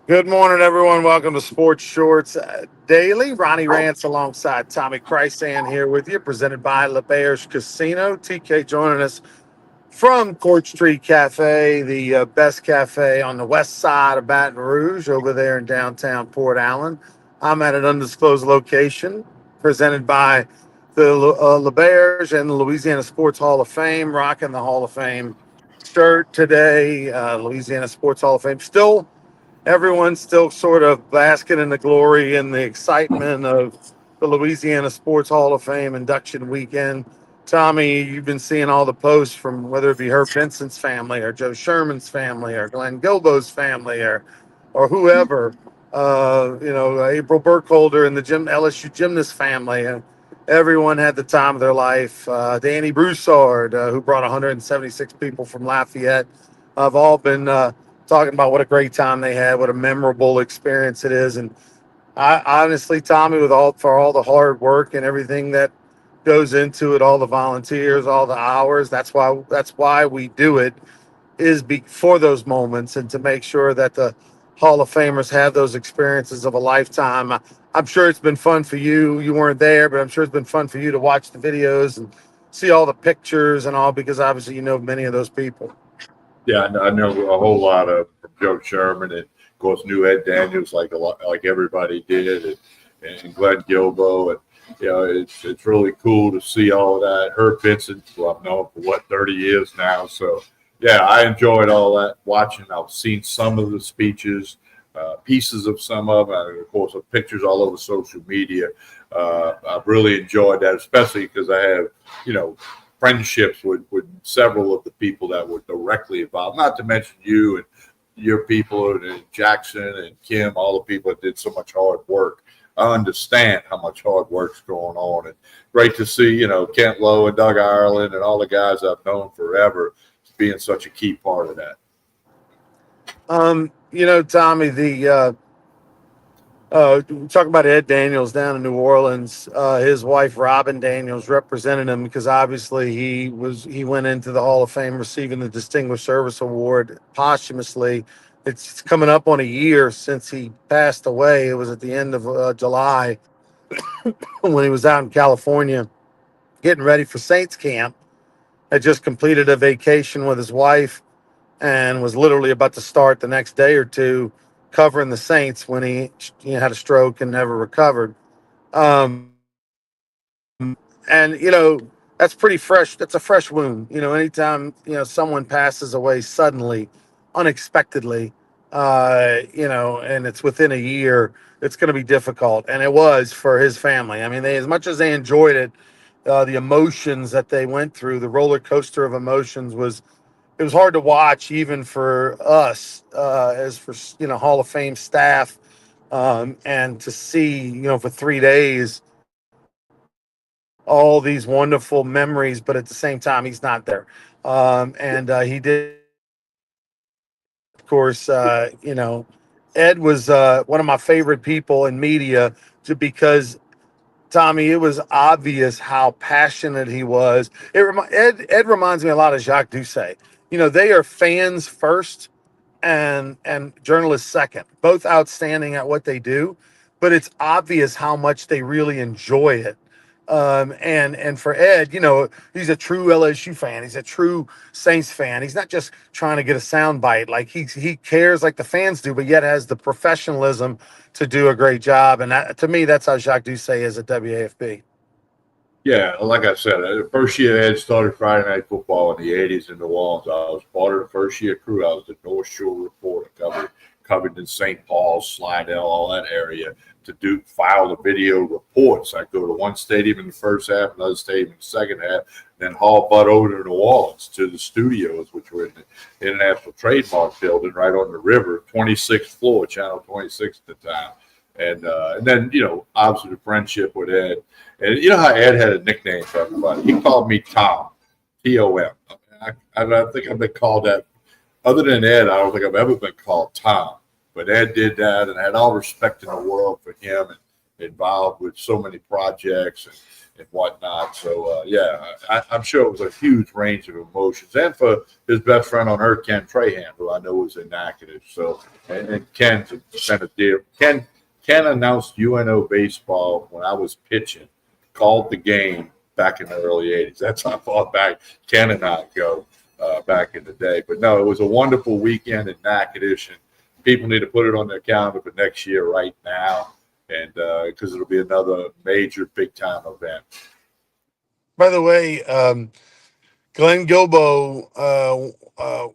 Good morning, everyone. Welcome to Sports Shorts Daily. Ronnie Rantz alongside Tommy Krysan here with you, presented by LeBears Casino. TK joining us from Court Street Cafe, the best cafe on the west side of Baton Rouge, over there in downtown Port Allen. I'm at an undisclosed location, presented by the LeBears and the Louisiana Sports Hall of Fame, rocking the Hall of Fame shirt today. Louisiana Sports Hall of Fame. Everyone's still sort of basking in the glory and the excitement of the Louisiana Sports Hall of Fame induction weekend. Tommy, you've been seeing all the posts from whether it be Herb Vincent's family or Joe Sherman's family or Glenn Gilbo's family or whoever. April Burkholder and the LSU gymnast family. And everyone had the time of their life. Danny Broussard, who brought 176 people from Lafayette, have all been talking about what a great time they had, what a memorable experience it is. And I honestly, Tommy, for all the hard work and everything that goes into it, all the volunteers, all the hours, that's why we do it, for those moments and to make sure that the Hall of Famers have those experiences of a lifetime. I'm sure it's been fun for you. You weren't there, but I'm sure it's been fun for you to watch the videos and see all the pictures and all, because obviously you know many of those people. Yeah, I know a whole lot of from Joe Sherman, and of course knew Ed Daniels like everybody did, and Glenn Gilbo, and it's really cool to see all of that. Herb Vincent, who I've known for 30 years now, so yeah, I enjoyed all that watching. I've seen some of the speeches, pieces of some of them, and of course the pictures all over social media. I've really enjoyed that, especially because I have friendships with several of the people that were directly involved, not to mention you and your people and Jackson and Kim, all the people that did so much hard work. I understand how much hard work's going on, and great to see, Kent Lowe and Doug Ireland and all the guys I've known forever being such a key part of that. Tommy, the talk about Ed Daniels down in New Orleans. His wife Robin Daniels represented him because obviously he went into the Hall of Fame receiving the Distinguished Service Award posthumously. It's coming up on a year since he passed away. It was at the end of July when he was out in California getting ready for Saints camp. Had just completed a vacation with his wife and was literally about to start the next day or two covering the Saints when he had a stroke and never recovered. And that's pretty fresh. That's a fresh wound. Anytime someone passes away suddenly, unexpectedly, and it's within a year, it's going to be difficult. And it was for his family. I mean, as much as they enjoyed it, the emotions that they went through, the roller coaster of emotions it was hard to watch even for us as for Hall of Fame staff, and to see for 3 days all these wonderful memories, but at the same time he's not there, and he did, of course. Ed was one of my favorite people in media, because Tommy, it was obvious how passionate he was. Ed reminds me a lot of Jacques Doucet. They are fans first and journalists second, both outstanding at what they do, but it's obvious how much they really enjoy it. And for Ed, he's a true LSU fan. He's a true Saints fan. He's not just trying to get a sound bite. Like he cares like the fans do, but yet has the professionalism to do a great job. And to me, that's how Jacques Doucet is at WAFB. Yeah, like I said, the first year Ed started Friday Night Football in the 80s in New Orleans. I was part of the first year crew. I was the North Shore reporter, covered in St. Paul, Slidell, all that area, to file the video reports. I go to one stadium in the first half, another stadium in the second half, then haul butt over to New Orleans to the studios, which were in the International Trademark Building right on the river, 26th floor, Channel 26 at the time. And then, obviously the friendship with Ed. And you know how Ed had a nickname for everybody? He called me Tom, Tom. I don't think I've been called that. Other than Ed, I don't think I've ever been called Tom. But Ed did that, and I had all respect in the world for him, and involved with so many projects. and whatnot. So I'm sure it was a huge range of emotions, and for his best friend on earth, Ken Trahan, who I know was in Natchitoches. So and Ken's sent a deal. Ken announced UNO baseball when I was pitching, called the game back in the early '80s. That's how far back Ken and I go back in the day. But no, it was a wonderful weekend in Natchitoches, and people need to put it on their calendar for next year right now, and because it'll be another major big time event. By the way, Glenn Gilbo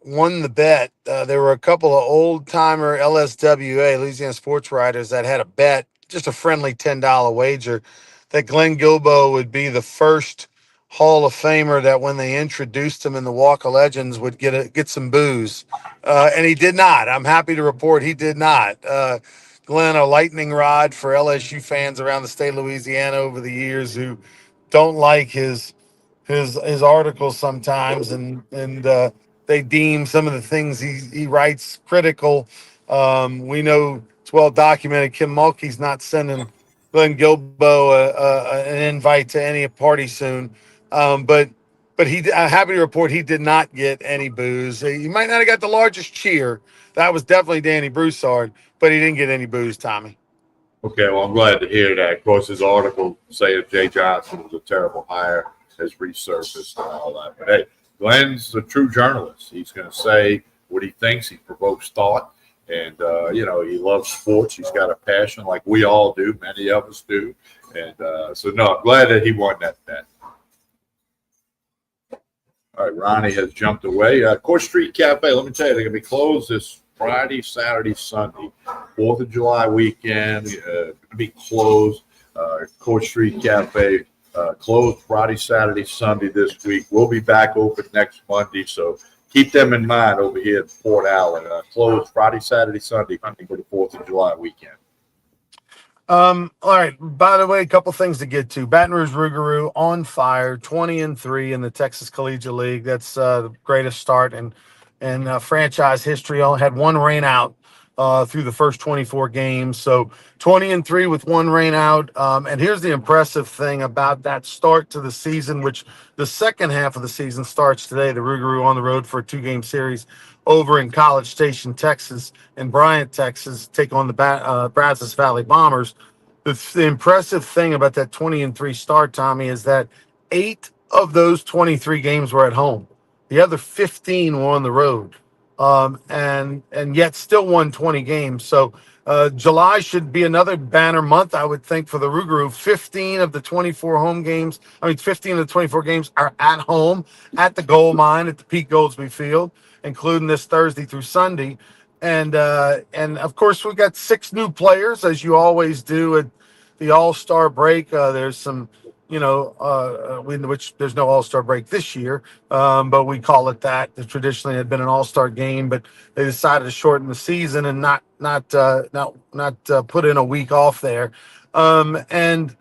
won the bet. There were a couple of old timer LSWA, Louisiana sports writers, that had a bet, just a friendly $10 wager, that Glenn Gilbo would be the first Hall of Famer that when they introduced him in the Walk of Legends would get some booze. And he did not. I'm happy to report he did not. Glenn, a lightning rod for LSU fans around the state of Louisiana over the years who don't like his articles sometimes, and they deem some of the things he writes critical. We know it's well documented. Kim Mulkey's not sending Glenn Gilbo an invite to any party soon, but I'm happy to report he did not get any booze. He might not have got the largest cheer. That was definitely Danny Broussard, but he didn't get any booze, Tommy. Okay, well, I'm glad to hear that. Of course, his article saying Jay Johnson was a terrible hire has resurfaced and all that. But hey, Glenn's a true journalist. He's going to say what he thinks. He provokes thought, and he loves sports. He's got a passion like we all do. Many of us do, and so no, I'm glad that he won that bet. All right, Ronnie has jumped away. Court Street Cafe. Let me tell you, they're going to be closed this Friday, Saturday, Sunday, 4th of July weekend. Going to be closed. Court Street Cafe. Closed Friday, Saturday, Sunday this week. We'll be back open next Monday, so keep them in mind over here at Port Allen. Closed Friday, Saturday, Sunday for the 4th of July weekend. All right. By the way, a couple things to get to. Baton Rouge Rougarou on fire, 20-3 in the Texas Collegiate League. That's the greatest start in franchise history. Only had one rain out through the first 24 games. So 20-3 with one rain out. And here's the impressive thing about that start to the season, which the second half of the season starts today. The Rougarou on the road for a 2-game series over in College Station, Texas, and Bryant, Texas, take on the Brazos Valley Bombers. The impressive thing about that 20-3 start, Tommy, is that 8 of those 23 games were at home. The other 15 were on the road, and yet still won 20 games. So July should be another banner month, I would think, for the Rougarou. 15 of the 24 games are at home at the Gold Mine at the Pete Goldsby Field, including this Thursday through Sunday. And of course, we got 6 new players, as you always do at the All-Star break. There's some, which there's no All-Star break this year, but we call it that. It traditionally had been an All-Star game, but they decided to shorten the season and not put in a week off there. And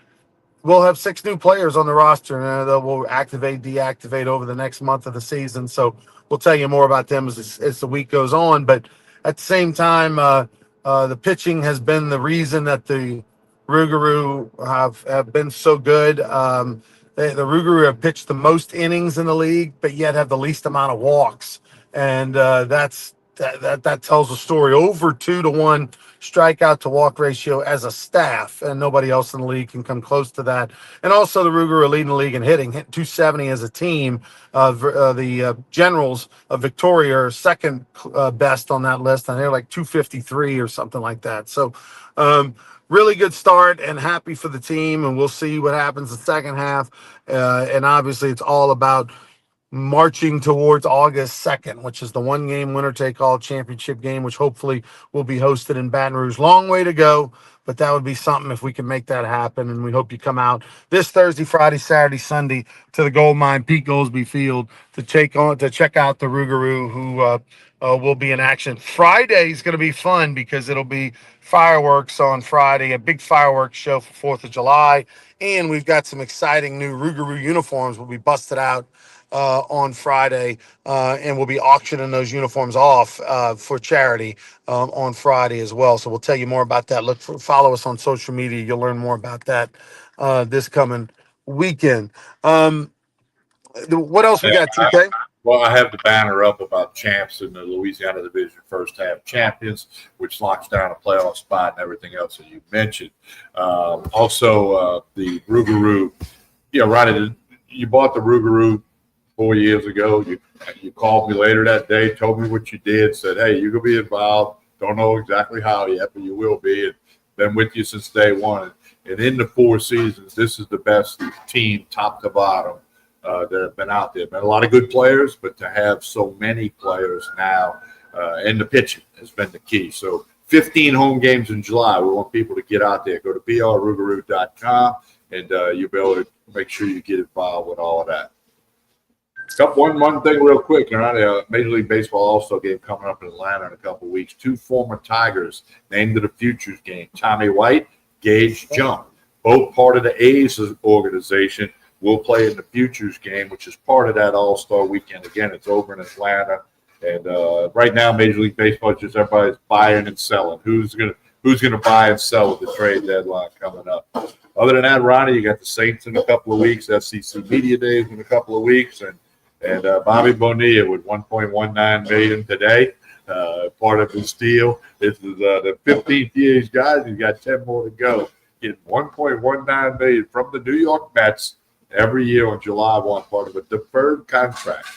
we'll have 6 new players on the roster, and we'll activate, deactivate over the next month of the season. So we'll tell you more about them as the week goes on. But at the same time, the pitching has been the reason that the Rougarou have been so good. The Rougarou have pitched the most innings in the league, but yet have the least amount of walks, and that tells a story. Over 2-to-1 strikeout to walk ratio as a staff, and nobody else in the league can come close to that. And also, the Rougarou are leading the league in hitting 270 as a team. The Generals of Victoria are second best on that list, and they're like 253 or something like that. So really good start, and happy for the team, and we'll see what happens the second half. And obviously, it's all about marching towards August 2nd, which is the one-game winner-take-all championship game, which hopefully will be hosted in Baton Rouge. Long way to go, but that would be something if we can make that happen, and we hope you come out this Thursday, Friday, Saturday, Sunday to the Gold Mine, Pete Goldsby Field, to check out the Rougarou, who will be in action. Friday is going to be fun because it'll be fireworks on Friday, a big fireworks show for 4th of July, and we've got some exciting new Rougarou uniforms will be busted out on Friday, and we'll be auctioning those uniforms off for charity on Friday as well. So we'll tell you more about that. Follow us on social media. You'll learn more about that this coming weekend. What else we got, TK? Well, I have the banner up about champs in the Louisiana Division first half champions, which locks down a playoff spot and everything else that you mentioned. Also, the Rougarou. Ronnie, you bought the Rougarou 4 years ago. You called me later that day, told me what you did, said, hey, you're going to be involved. Don't know exactly how yet, but you will be. And been with you since day one. And in the 4 seasons, this is the best team, top to bottom, that have been out there. Been a lot of good players, but to have so many players now, and the pitching has been the key. So 15 home games in July. We want people to get out there. Go to brrougarou.com, and you'll be able to make sure you get involved with all of that. One thing real quick. Major League Baseball All-Star game coming up in Atlanta in a couple of weeks. 2 former Tigers named to the Futures game. Tommy White, Gage Jump. Both part of the A's organization will play in the Futures game, which is part of that All-Star weekend. Again, it's over in Atlanta. And right now, Major League Baseball is just everybody's buying and selling. Who's gonna buy and sell with the trade deadline coming up? Other than that, Ronnie, you got the Saints in a couple of weeks, SEC Media Days in a couple of weeks, and Bobby Bonilla with $1.19 million today, part of his deal. This is the 15th year he's got. He's got 10 more to go. Getting $1.19 million from the New York Mets every year on July 1, part of a deferred contract.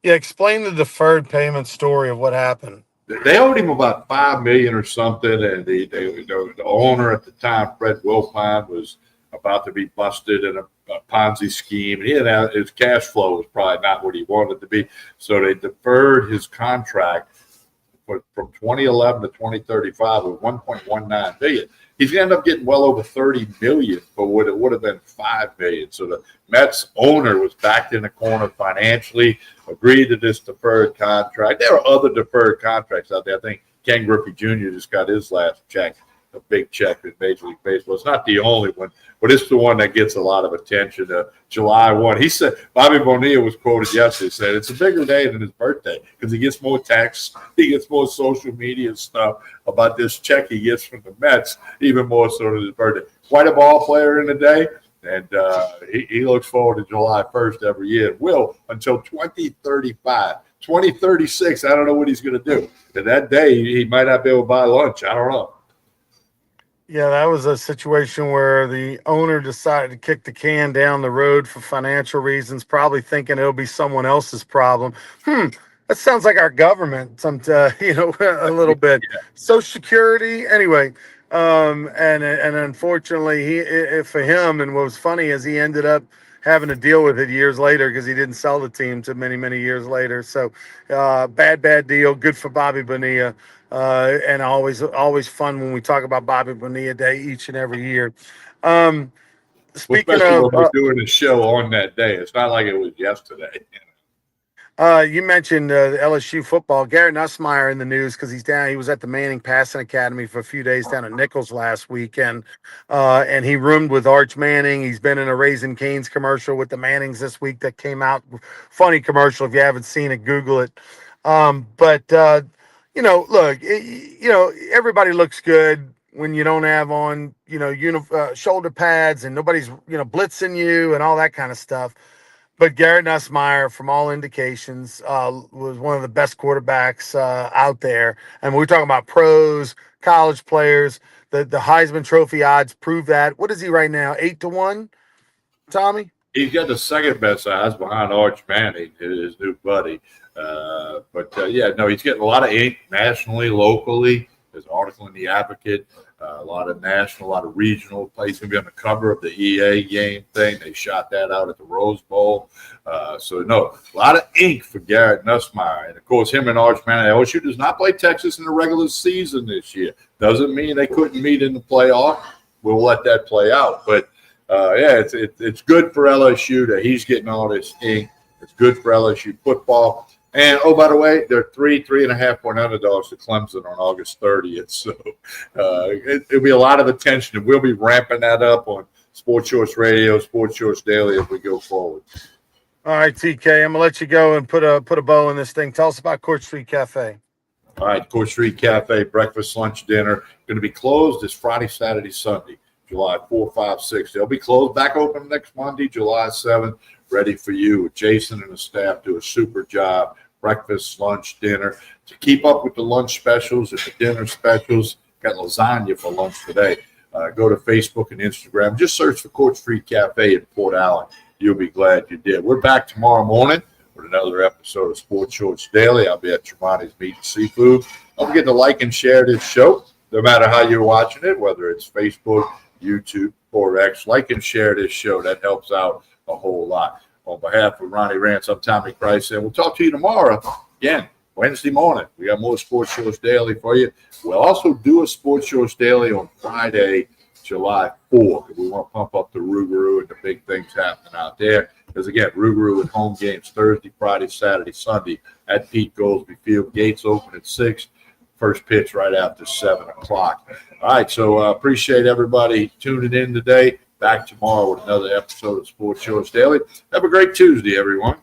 Yeah, explain the deferred payment story of what happened. They owed him about $5 million or something, and the owner at the time, Fred Wilpon, was about to be busted in a Ponzi scheme. And his cash flow was probably not what he wanted to be, so they deferred his contract from 2011 to 2035 with $1.19 billion. He's going to end up getting well over $30 million for what it would have been $5 million. So the Mets owner was backed in the corner financially, agreed to this deferred contract. There are other deferred contracts out there. I think Ken Griffey Jr. just got his last check, a big check in Major League Baseball. It's not the only one, but it's the one that gets a lot of attention. July 1. He said, Bobby Bonilla was quoted yesterday, said it's a bigger day than his birthday because he gets more texts, he gets more social media stuff about this check he gets from the Mets, even more so than his birthday. Quite a ball player in the day, and he looks forward to July 1st every year. Will until 2035. 2036, I don't know what he's going to do. And that day, he might not be able to buy lunch. I don't know. Yeah, that was a situation where the owner decided to kick the can down the road for financial reasons, probably thinking it'll be someone else's problem. That sounds like our government, a little bit. Yeah. Social Security, anyway. And unfortunately, for him, and what was funny is he ended up having to deal with it years later because he didn't sell the team to many, many years later. So bad deal. Good for Bobby Bonilla. And always fun when we talk about Bobby Bonilla Day each and every year. Speaking especially of, when we're doing a show on that day, it's not like it was yesterday. you mentioned the LSU football. Garrett Nussmeier in the news because he's down. He was at the Manning Passing Academy for a few days down at Nichols last weekend, and he roomed with Arch Manning. He's been in a Raising Cane's commercial with the Mannings this week that came out. Funny commercial. If you haven't seen it, Google it. Look, everybody looks good when you don't have on, shoulder pads and nobody's, blitzing you and all that kind of stuff. But Garrett Nussmeier, from all indications, was one of the best quarterbacks out there. And we're talking about pros, college players. The Heisman Trophy odds prove that. What is he right now? 8-1, Tommy? He's got the second best odds behind Arch Manning, his new buddy. He's getting a lot of ink nationally, locally. There's an article in The Advocate, a lot of national, a lot of regional. He's going to be on the cover of the EA game thing. They shot that out at the Rose Bowl. A lot of ink for Garrett Nussmeier. And, of course, him and Arch Manning. LSU does not play Texas in the regular season this year. Doesn't mean they couldn't meet in the playoff. We'll let that play out. But, it's good for LSU that he's getting all this ink. It's good for LSU football. And, by the way, they're 3.5-point underdogs to Clemson on August 30th. So it'll be a lot of attention. And we'll be ramping that up on Sports Shorts Radio, Sports Shorts Daily as we go forward. All right, TK, I'm going to let you go and put a bow in this thing. Tell us about Court Street Cafe. All right, Court Street Cafe, breakfast, lunch, dinner. Going to be closed this Friday, Saturday, Sunday. July 4, 5, 6. They'll be closed back open next Monday, July 7th, ready for you. Jason and the staff do a super job. Breakfast, lunch, dinner. To keep up with the lunch specials and the dinner specials, got lasagna for lunch today. Go to Facebook and Instagram. Just search for Court Street Cafe in Port Allen. You'll be glad you did. We're back tomorrow morning with another episode of Sports Shorts Daily. I'll be at Tremonti's Meat and Seafood. Don't forget to like and share this show, no matter how you're watching it, whether it's Facebook, YouTube, or X. Like and share this show. That helps out a whole lot. On behalf of Ronnie Rantz, I'm Tommy Krysan. We'll talk to you tomorrow. Again, Wednesday morning. We got more Sports Shorts Daily for you. We'll also do a Sports Shorts Daily on Friday, July 4th. We want to pump up the Rougarou and the big things happening out there. Because, again, Rougarou with home games Thursday, Friday, Saturday, Sunday at Pete Goldsby Field. Gates open at 6. First pitch right after 7 o'clock. All right, so appreciate everybody tuning in today. Back tomorrow with another episode of Sports Shorts Daily. Have a great Tuesday, everyone.